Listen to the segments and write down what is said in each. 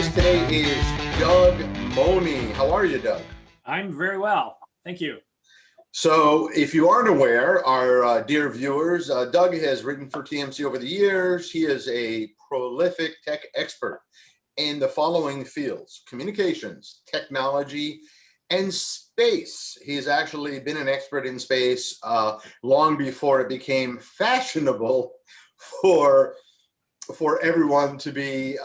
guest today is Doug Mohney. How are you, Doug? I'm very well, thank you. So if you aren't aware, our dear viewers, Doug has written for TMC over the years. He is a prolific tech expert in the following fields: communications, technology, and space. He's actually been an expert in space long before it became fashionable for everyone to be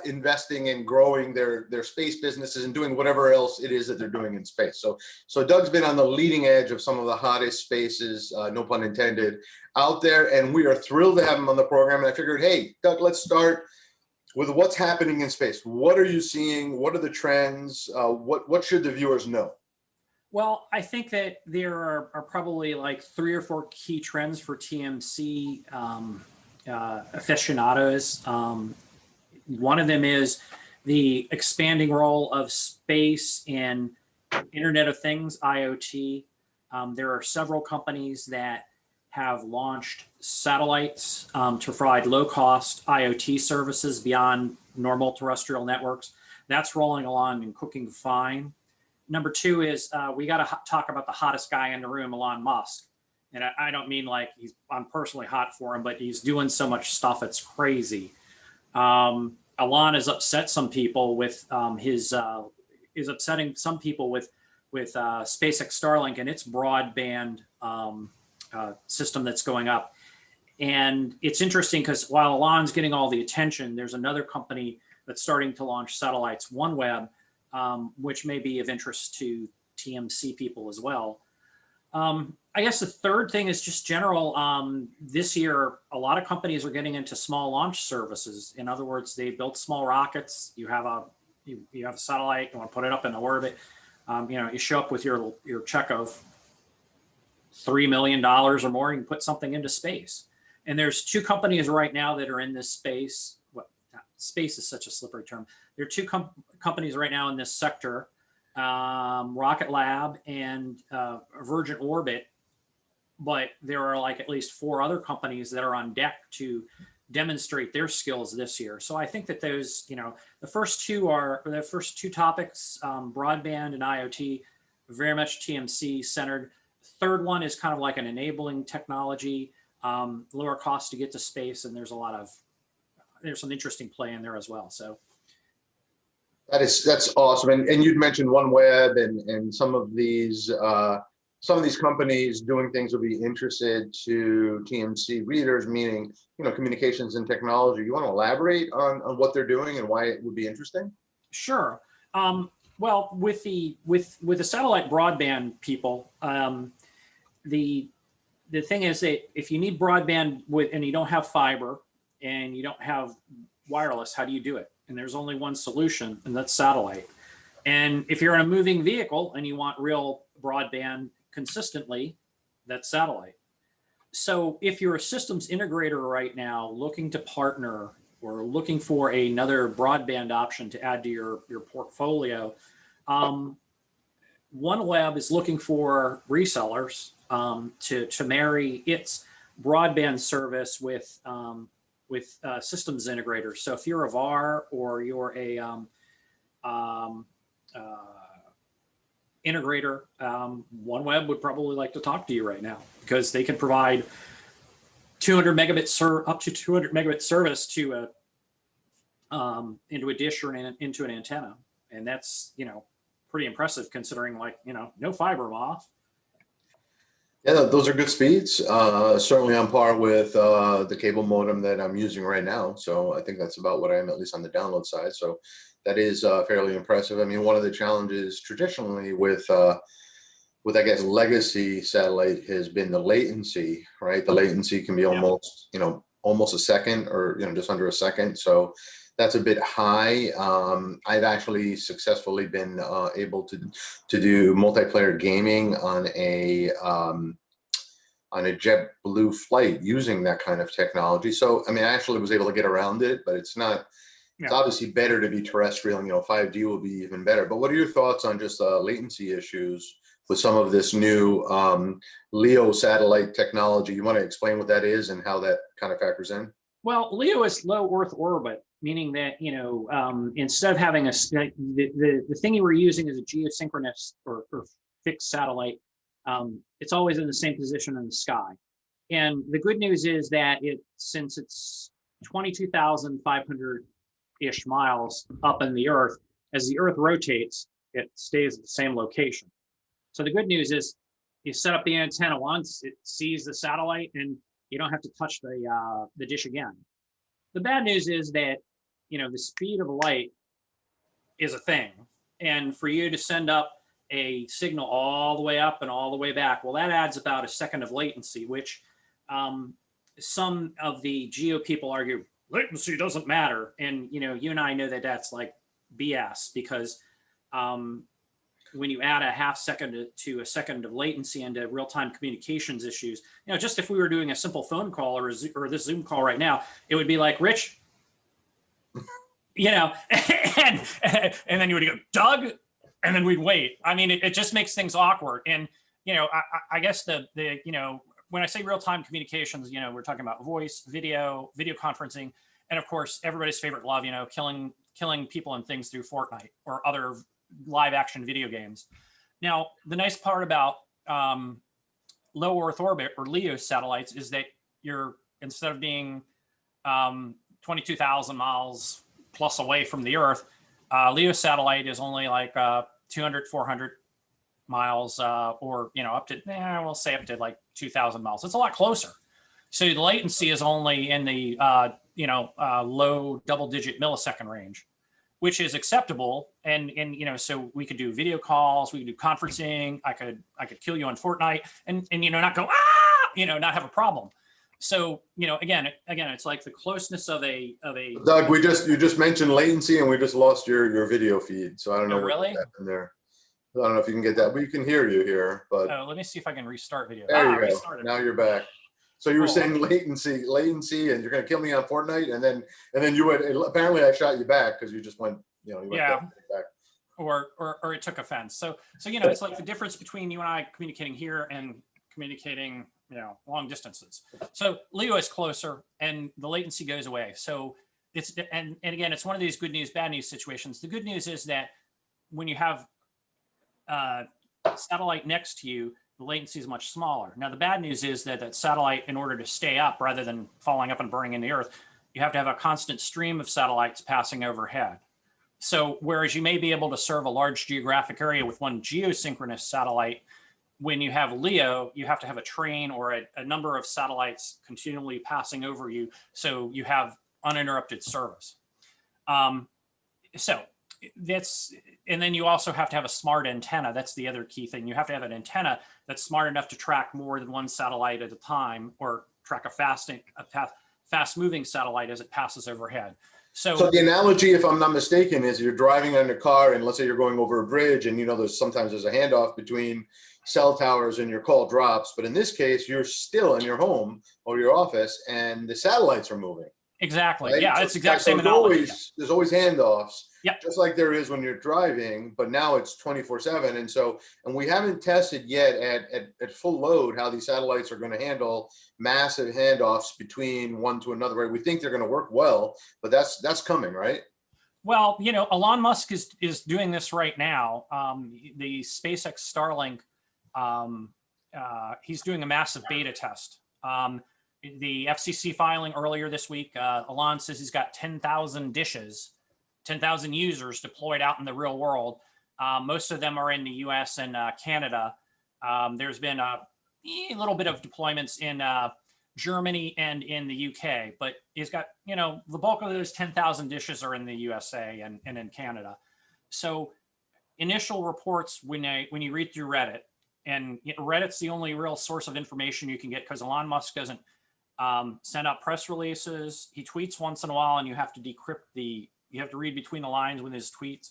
investing and growing their space businesses and doing whatever else it is that they're doing in space. So Doug's been on the leading edge of some of the hottest spaces, no pun intended, out there, and we are thrilled to have him on the program. And I figured, hey, Doug, let's start with what's happening in space. What are you seeing? What are the trends? What should the viewers know? Well, I think that there are probably like 3 or 4 key trends for TMC aficionados. One of them is the expanding role of space in Internet of Things, IoT. There are several companies that have launched satellites to provide low-cost IoT services beyond normal terrestrial networks. That's rolling along and cooking fine. Number 2 is we got to talk about the hottest guy in the room, Elon Musk. And I don't mean like I'm personally hot for him, but he's doing so much stuff, it's crazy. Elon has upset some people with is upsetting some people with SpaceX Starlink and its broadband system that's going up. And it's interesting because while Elon's getting all the attention, there's another company that's starting to launch satellites, OneWeb, which may be of interest to TMC people as well. I guess the third thing is just general. This year, a lot of companies are getting into small launch services. In other words, they built small rockets. You have a satellite. You want to put it up in orbit. You show up with your check of $3 million or more. You can put something into space. And there's 2 companies right now that are in this space. Well, space is such a slippery term. There are 2 companies right now in this sector. Rocket Lab and Virgin Orbit, but there are like at least 4 other companies that are on deck to demonstrate their skills this year. So I think that those, the first two topics, broadband and IoT, very much TMC centered. Third one is kind of like an enabling technology, lower cost to get to space, and there's some interesting play in there as well. So. That's awesome. And you'd mentioned OneWeb and some of these companies doing things will be interested to TMC readers, meaning communications and technology. You want to elaborate on what they're doing and why it would be interesting? Sure. Well, with the satellite broadband people, the thing is that if you need broadband and you don't have fiber and you don't have wireless, how do you do it? And there's only one solution, and that's satellite. And if you're in a moving vehicle and you want real broadband consistently, that's satellite. So if you're a systems integrator right now looking to partner or looking for another broadband option to add to your portfolio, OneWeb is looking for resellers to marry its broadband service with systems integrators. So if you're a VAR or you're a integrator, OneWeb would probably like to talk to you right now because they can provide 200 megabit up to 200 megabit service to into a dish or into an antenna, and that's pretty impressive considering no fiber off. Yeah, those are good speeds. Certainly on par with the cable modem that I'm using right now. So I think that's about what I am, at least on the download side. So that is fairly impressive. I mean, one of the challenges traditionally with I guess legacy satellite has been the latency, right? The latency can be almost a second or just under a second. So that's a bit high. I've actually successfully been able to do multiplayer gaming on a JetBlue flight using that kind of technology. So I mean, I actually was able to get around it, but it's not. It's obviously better to be terrestrial. 5G will be even better. But what are your thoughts on just latency issues with some of this new LEO satellite technology? You want to explain what that is and how that kind of factors in? Well, LEO is low Earth orbit, meaning that, instead of having like the thing you were using as a geosynchronous or fixed satellite, it's always in the same position in the sky. And the good news is that since it's 22,500-ish miles up in the Earth, as the Earth rotates, it stays at the same location. So the good news is you set up the antenna once, it sees the satellite, and you don't have to touch the dish again. The bad news is that, the speed of light is a thing. And for you to send up a signal all the way up and all the way back, well, that adds about a second of latency, which some of the geo people argue latency doesn't matter. And, you and I know that that's like BS, because when you add a half second to a second of latency into real-time communications issues, just if we were doing a simple phone call or this Zoom call right now, it would be like, Rich, and then you would go, Doug, and then we'd wait. I mean, it just makes things awkward. And, I guess the when I say real-time communications, we're talking about voice, video conferencing, and of course, everybody's favorite love, killing people and things through Fortnite or other live action video games. Now, the nice part about low Earth orbit or LEO satellites is that instead of being 22,000 miles plus away from the Earth, LEO satellite is only like 200, 400 miles, or up to, we'll say up to like 2,000 miles. It's a lot closer. So the latency is only in the low double-digit millisecond range, which is acceptable. And so we could do video calls, we could do conferencing. I could kill you on Fortnite, and not go not have a problem. So again, it's like the closeness of a. Doug, you just mentioned latency, and we just lost your video feed. So I don't know what happened there. I don't know if you can get that, but you can hear you here. But let me see if I can restart video. There you go. Now you're back. So you were saying latency, and you're going to kill me on Fortnite, and then you would. Apparently, I shot you back because you just went. You went back. Or it took offense. So it's like the difference between you and I communicating here and communicating long distances. So LEO is closer, and the latency goes away. So it's and again, it's one of these good news, bad news situations. The good news is that when you have satellite next to you, the latency is much smaller. Now, the bad news is that satellite, in order to stay up rather than falling up and burning in the Earth, you have to have a constant stream of satellites passing overhead. So whereas you may be able to serve a large geographic area with one geosynchronous satellite, when you have LEO, you have to have a train or a number of satellites continually passing over you, so you have uninterrupted service. And then you also have to have a smart antenna. That's the other key thing. You have to have an antenna that's smart enough to track more than one satellite at a time, or track a fast-moving satellite as it passes overhead. So the analogy, if I'm not mistaken, is you're driving in a car, and let's say you're going over a bridge, and sometimes there's a handoff between cell towers and your call drops. But in this case, you're still in your home or your office, and the satellites are moving. Exactly. Right? Yeah, it's exact same analogy. There's always handoffs. Yep. Just like there is when you're driving, but now it's 24/7. And we haven't tested yet at full load how these satellites are going to handle massive handoffs between one to another. Right? We think they're going to work well, but that's coming, right? Well, Elon Musk is doing this right now. The SpaceX Starlink, he's doing a massive beta test. The FCC filing earlier this week, Elon says he's got 10,000 dishes, 10,000 users deployed out in the real world. Most of them are in the US and Canada. There's been a little bit of deployments in Germany and in the UK, but he's got, the bulk of those 10,000 dishes are in the USA and in Canada. So initial reports, when you read through Reddit, and Reddit's the only real source of information you can get, because Elon Musk doesn't send out press releases. He tweets once in a while, and you have to decrypt you have to read between the lines with his tweets,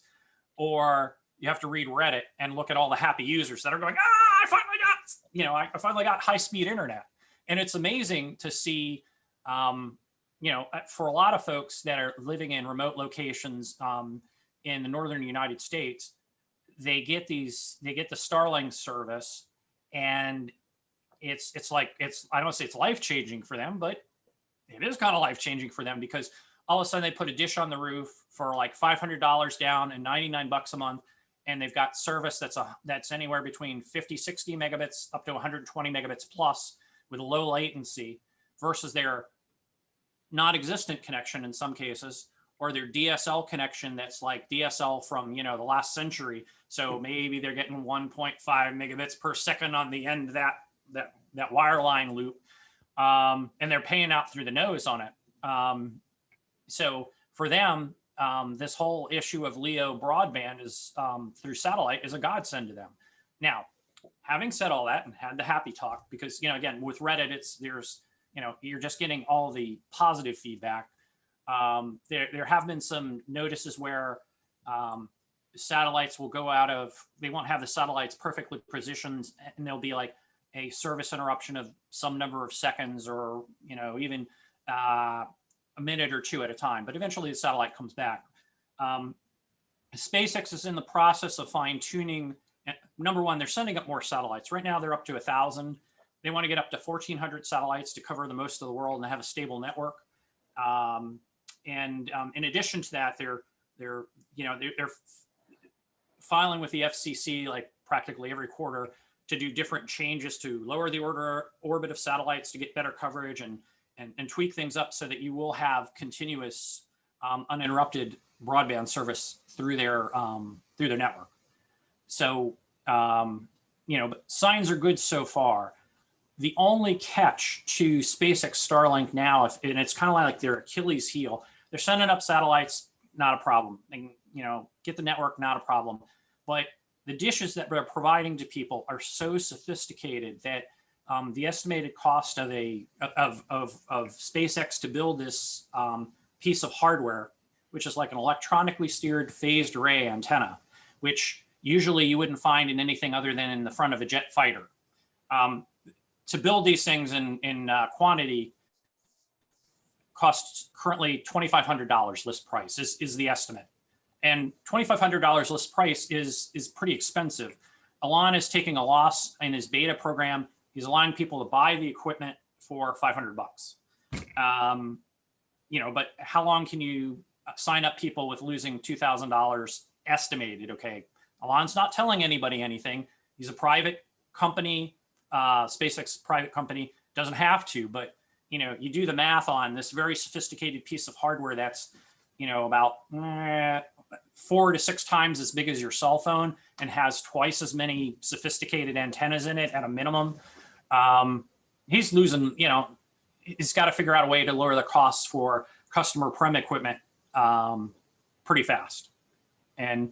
or you have to read Reddit and look at all the happy users that are going, I finally got high-speed internet. And it's amazing to see, for a lot of folks that are living in remote locations in the northern United States, they get the Starlink service, and it's like, I don't say it's life-changing for them, but it is kind of life-changing for them, because all of a sudden they put a dish on the roof for like $500 down and 99 bucks a month. And they've got service that's anywhere between 50, 60 megabits up to 120 megabits plus with low latency versus their non-existent connection in some cases, or their DSL connection that's like DSL from, the last century. So maybe they're getting 1.5 megabits per second on the end of that wireline loop. And they're paying out through the nose on it. So for them, this whole issue of LEO broadband is through satellite is a godsend to them. Now, having said all that and had the happy talk, because, again, with Reddit, you're just getting all the positive feedback. There have been some notices where satellites will go out of, they won't have the satellites perfectly positioned, and there'll be like a service interruption of some number of seconds or, even a minute or two at a time, but eventually the satellite comes back. SpaceX is in the process of fine tuning. Number one, they're sending up more satellites. Right now they're up to 1,000. They want to get up to 1,400 satellites to cover the most of the world and have a stable network. In addition to that, they're filing with the FCC like practically every quarter to do different changes to lower the orbit of satellites to get better coverage and tweak things up so that you will have continuous uninterrupted broadband service through their network. So, but signs are good so far. The only catch to SpaceX Starlink now, and it's kind of like their Achilles heel, they're sending up satellites, not a problem. And, get the network, not a problem. But the dishes that they're providing to people are so sophisticated that the estimated cost of SpaceX to build this piece of hardware, which is like an electronically steered phased array antenna, which usually you wouldn't find in anything other than in the front of a jet fighter. To build these things in quantity costs currently $2,500 list price is the estimate. And $2,500 list price is pretty expensive. Elon is taking a loss in his beta program. He's allowing people to buy the equipment for $500 bucks. But how long can you sign up people with losing $2,000 estimated? Okay, Elon's not telling anybody anything. He's a private company, SpaceX private company, doesn't have to, but you do the math on this very sophisticated piece of hardware that's, about 4 to 6 times as big as your cell phone and has twice as many sophisticated antennas in it at a minimum. He's losing, he's got to figure out a way to lower the costs for customer prem equipment pretty fast. And,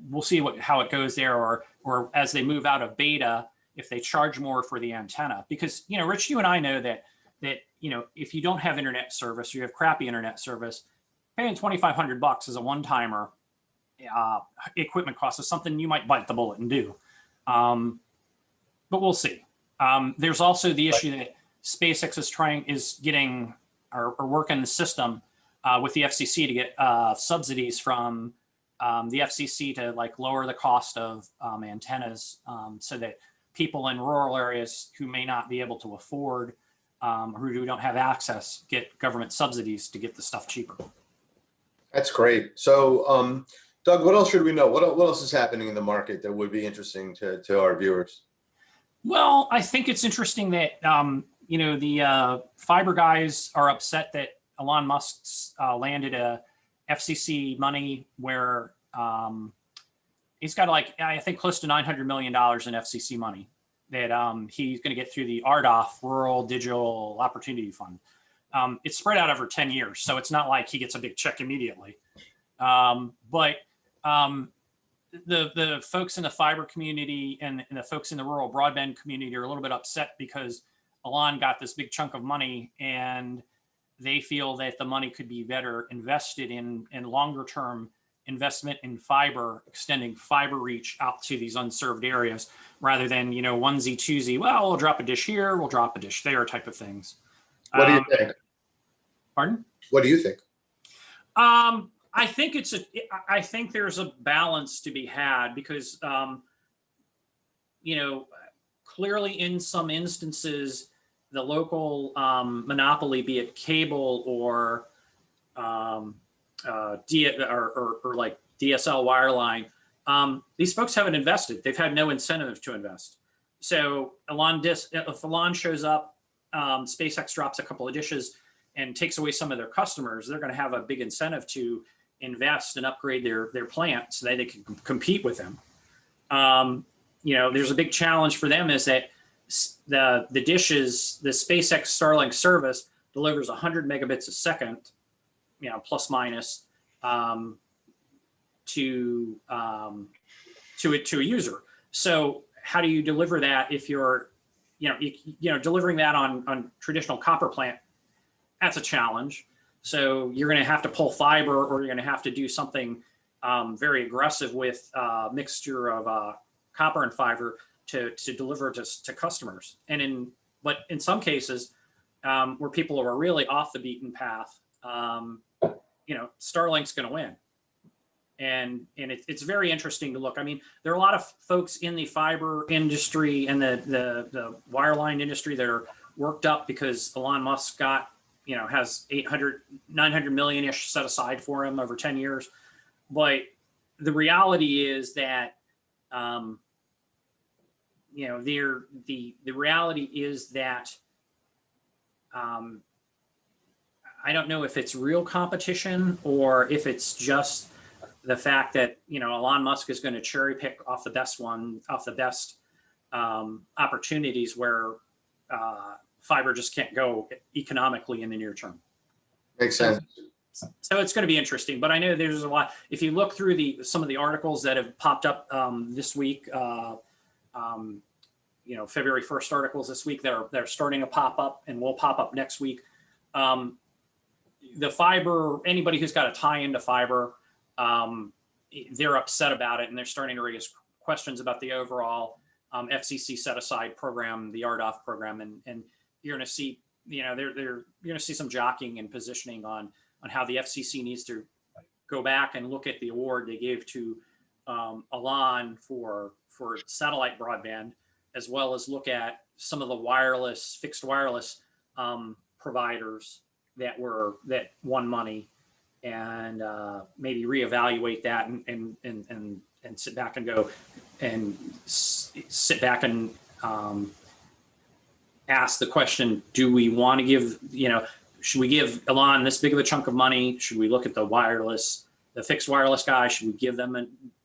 we'll see how it goes there, or as they move out of beta, if they charge more for the antenna. Because, Rich, you and I know that if you don't have internet service, or you have crappy internet service, paying $2,500 bucks as a one-timer equipment cost is something you might bite the bullet and do. But we'll see. There's also the issue that SpaceX is getting or working the system with the FCC to get subsidies from the FCC to like lower the cost of antennas so that people in rural areas who may not be able to afford or who don't have access get government subsidies to get the stuff cheaper. That's great. So, Doug, what else should we know? What else is happening in the market that would be interesting to our viewers? Well, I think it's interesting that, the fiber guys are upset that Elon Musk's landed a FCC money where he's got I think close to $900 million in FCC money that he's going to get through the RDOF, Rural Digital Opportunity Fund. It's spread out over 10 years, so it's not like he gets a big check immediately. But the folks in the fiber community and the folks in the rural broadband community are a little bit upset because Elon got this big chunk of money, and they feel that the money could be better invested in longer term investment in fiber, extending fiber reach out to these unserved areas rather than, onesie twosie, well, we'll drop a dish here, we'll drop a dish there type of things. What do you think? Pardon? What do you think? I think there's a balance to be had because, clearly in some instances, the local monopoly, be it cable or or like DSL wireline, these folks haven't invested. They've had no incentive to invest. So if Elon shows up, SpaceX drops a couple of dishes and takes away some of their customers, they're going to have a big incentive to invest and upgrade their plant so that they can compete with them. There's a big challenge for them is that the dishes, the SpaceX Starlink service delivers 100 megabits a second, plus minus, to a user. So how do you deliver that if you're, delivering that on traditional copper plant? That's a challenge. So you're going to have to pull fiber, or you're going to have to do something very aggressive with a mixture of copper and fiber to deliver to customers. But in some cases, where people are really off the beaten path, Starlink's going to win. And it's very interesting to look. I mean, there are a lot of folks in the fiber industry and the wireline industry that are worked up because Elon Musk has 900 million-ish set aside for him over 10 years. But the reality is that, the reality is that I don't know if it's real competition or if it's just the fact that, Elon Musk is going to cherry pick off the best opportunities where fiber just can't go economically in the near term. Makes sense. So it's going to be interesting, but I know there's a lot. If you look through some of the articles that have popped up this week, February 1st articles this week, they're starting to pop up and will pop up next week. The fiber, anybody who's got a tie into fiber, they're upset about it, and they're starting to raise questions about the overall FCC set aside program, the RDOF program, and you're going to see, they're going to see some jockeying and positioning on how the FCC needs to go back and look at the award they gave to Elon for satellite broadband, as well as look at some of the fixed wireless providers that won money, and maybe reevaluate that and sit back and go and sit back and ask the question: do we want to give, should we give Elon this big of a chunk of money? Should we look at the fixed wireless guy? Should we give them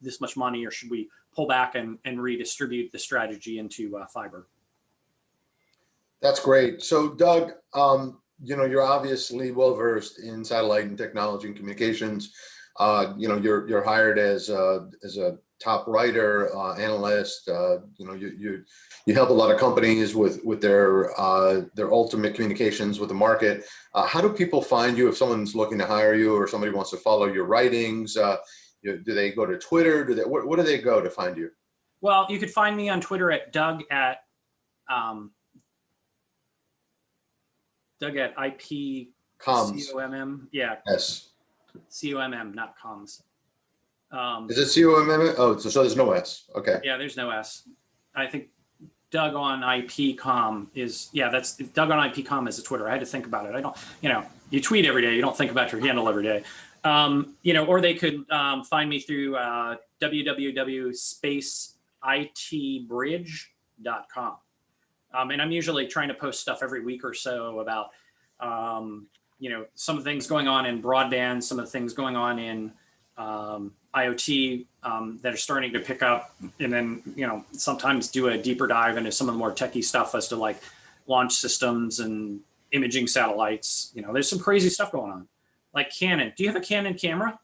this much money, or should we pull back and redistribute the strategy into fiber? That's great. So Doug, you're obviously well-versed in satellite and technology and communications. You're hired as a top writer, analyst. You help a lot of companies with their ultimate communications with the market. How do people find you if someone's looking to hire you, or somebody wants to follow your writings? Do they go to Twitter? Where do they go to find you? Well, you could find me on Twitter at Doug at IP Comms. COMM. Yeah. Yes. COMM, not comms. Is it COMM? Oh, so there's no S. Okay. Yeah, there's no S. I think Doug on IPCom is, that's Doug on IPCom is a Twitter. I had to think about it. I don't, you tweet every day. You don't think about your handle every day. Or they could find me through www.spaceitbridge.com. And I'm usually trying to post stuff every week or so about, some of the things going on in broadband, some of the things going on in IoT that are starting to pick up, and then, sometimes do a deeper dive into some of the more techie stuff as to like launch systems and imaging satellites. There's some crazy stuff going on. Like Canon. Do you have a Canon camera?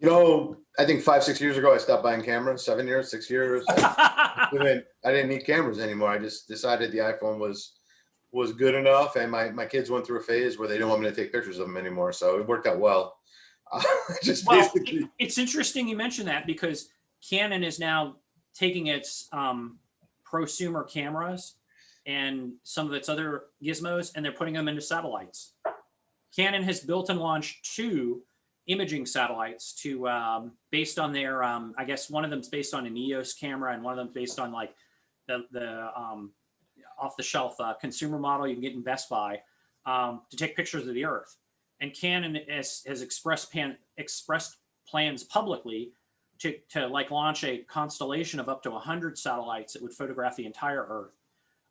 I think 5-6 years ago, I stopped buying cameras. 6 years. I didn't need cameras anymore. I just decided the iPhone was good enough, and my kids went through a phase where they didn't want me to take pictures of them anymore. So it worked out well. It's interesting you mentioned that, because Canon is now taking its prosumer cameras and some of its other gizmos, and they're putting them into satellites. Canon has built and launched 2 imaging satellites based on their, I guess one of them's based on an EOS camera, and one of them's based on like the off-the-shelf consumer model you can get in Best Buy to take pictures of the Earth. and Canon has expressed plans publicly to like launch a constellation of up to 100 satellites that would photograph the entire Earth,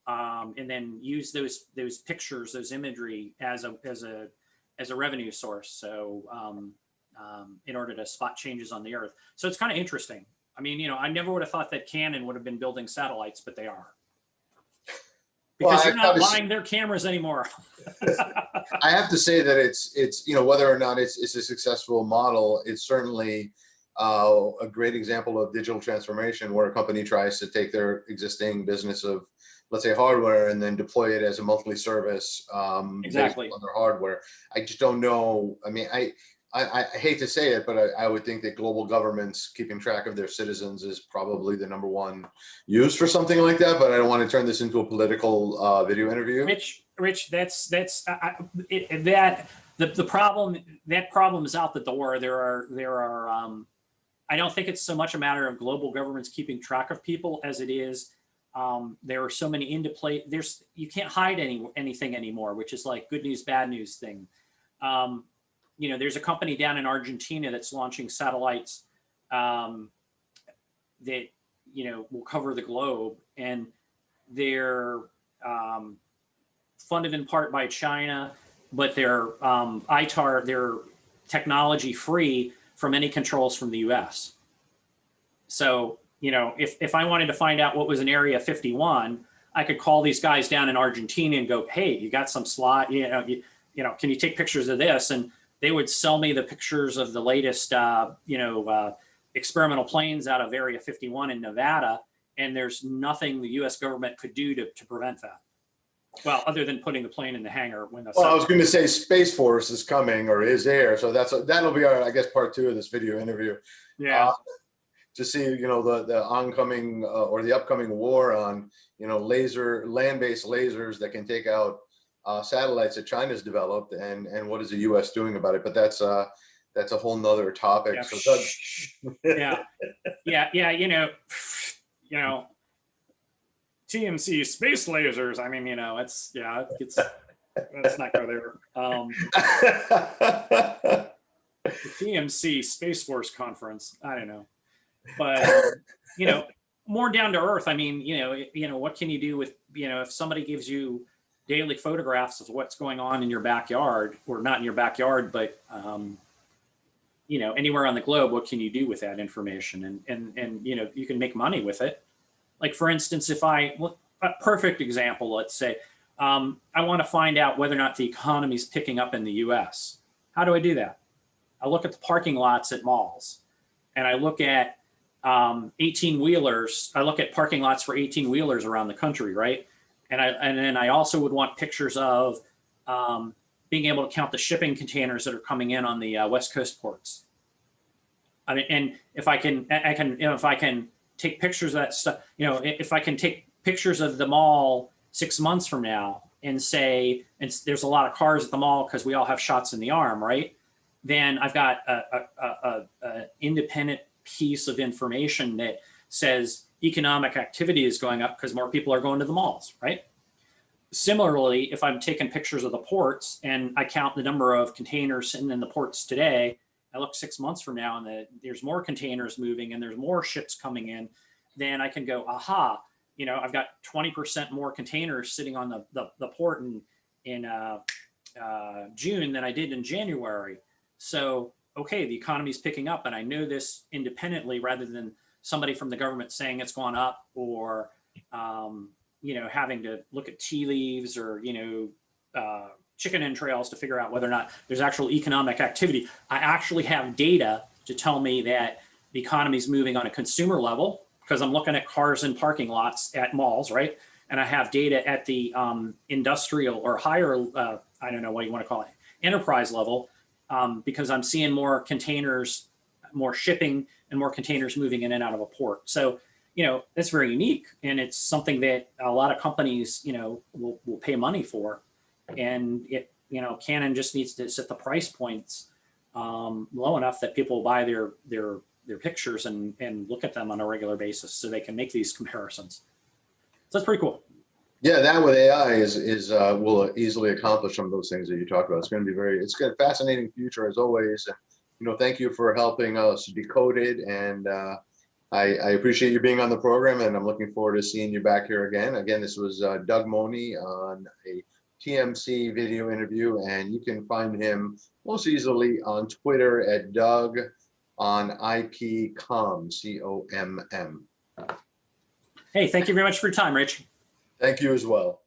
and then use those pictures, those imagery as a revenue source. So in order to spot changes on the Earth. So it's kind of interesting. I mean, you know, I never would have thought that Canon would have been building satellites, but they are. Because they're not buying their cameras anymore. I have to say that it's you know, whether or not it's a successful model, it's certainly a great example of digital transformation, where a company tries to take their existing business of, let's say, hardware, and then deploy it as a monthly service Exactly. based on their hardware. I just don't know. I mean, I hate to say it, but I would think that global governments keeping track of their citizens is probably the problem use for something like that. But I don't want to turn this into a political video interview. Rich, the problem is out the door. There are I don't think it's so much a matter of global governments keeping track of people as it is there are so many into play. You can't hide anything anymore, which is like good news, bad news thing. You know, there's a company down in Argentina that's launching satellites that, you know, will cover the globe, and they're funded in part by China, but they're ITAR, they're technology free from any controls from the US. So, you know, if I wanted to find out what was in Area 51, I could call these guys down in Argentina and go, hey, you got some slot, you know, can you take pictures of this? And they would sell me the pictures of the latest, experimental planes out of Area 51 in Nevada. And there's nothing the US government could do to prevent that. Well, other than putting the plane in the hangar when the. Well, I was going to say Space Force is coming or is there, so that'll be our, I guess, part 2 of this video interview. Yeah. To see, you know, the oncoming or the upcoming war on, you know, land-based lasers that can take out satellites that China's developed, and what is the U.S. doing about it? But that's a whole nother topic. Yeah. So yeah. You know, TMC space lasers. I mean, you know, let's not go there. The TMC Space Force Conference. I don't know, but you know, more down to earth. I mean, you know, what can you do with, you know, if somebody gives you daily photographs of what's going on in your backyard, or not in your backyard, but you know, anywhere on the globe, what can you do with that information? And you know, you can make money with it. Like, for instance, a perfect example, let's say, I want to find out whether or not the economy is picking up in the US. How do I do that? I look at the parking lots at malls, and I look at 18-wheelers. I look at parking lots for 18-wheelers around the country, right? And then I also would want pictures of being able to count the shipping containers that are coming in on the West Coast ports. I mean, and if I can, you know, if I can take pictures of that stuff, you know, if I can take pictures of the mall 6 months from now and say, and there's a lot of cars at the mall because we all have shots in the arm, right? Then I've got a independent piece of information that says economic activity is going up because more people are going to the malls, right? Similarly, if I'm taking pictures of the ports and I count the number of containers sitting in the ports today, I look 6 months from now and there's more containers moving and there's more ships coming in, then I can go, aha, you know, I've got 20% more containers sitting on the port in June than I did in January. So, okay, the economy's picking up, and I know this independently rather than somebody from the government saying it's gone up, or you know, having to look at tea leaves or, you know, chicken entrails to figure out whether or not there's actual economic activity. I actually have data to tell me that the economy is moving on a consumer level because I'm looking at cars in parking lots at malls, right? And I have data at the industrial or higher, I don't know what you want to call it, enterprise level, because I'm seeing more containers, more shipping, and more containers moving in and out of a port. So, you know, that's very unique, and it's something that a lot of companies, you know, will pay money for. And it, you know, Canon just needs to set the price points low enough that people will buy their pictures and look at them on a regular basis so they can make these comparisons. So that's pretty cool. Yeah, that with AI will easily accomplish some of those things that you talked about. It's going to be it's got a fascinating future as always. And, thank you for helping us decode it. And I appreciate you being on the program, and I'm looking forward to seeing you back here again. Again, this was Doug Mohney on a TMC video interview, and you can find him most easily on Twitter at Doug on IPComm, COMM. Hey, thank you very much for your time, Rich. Thank you as well.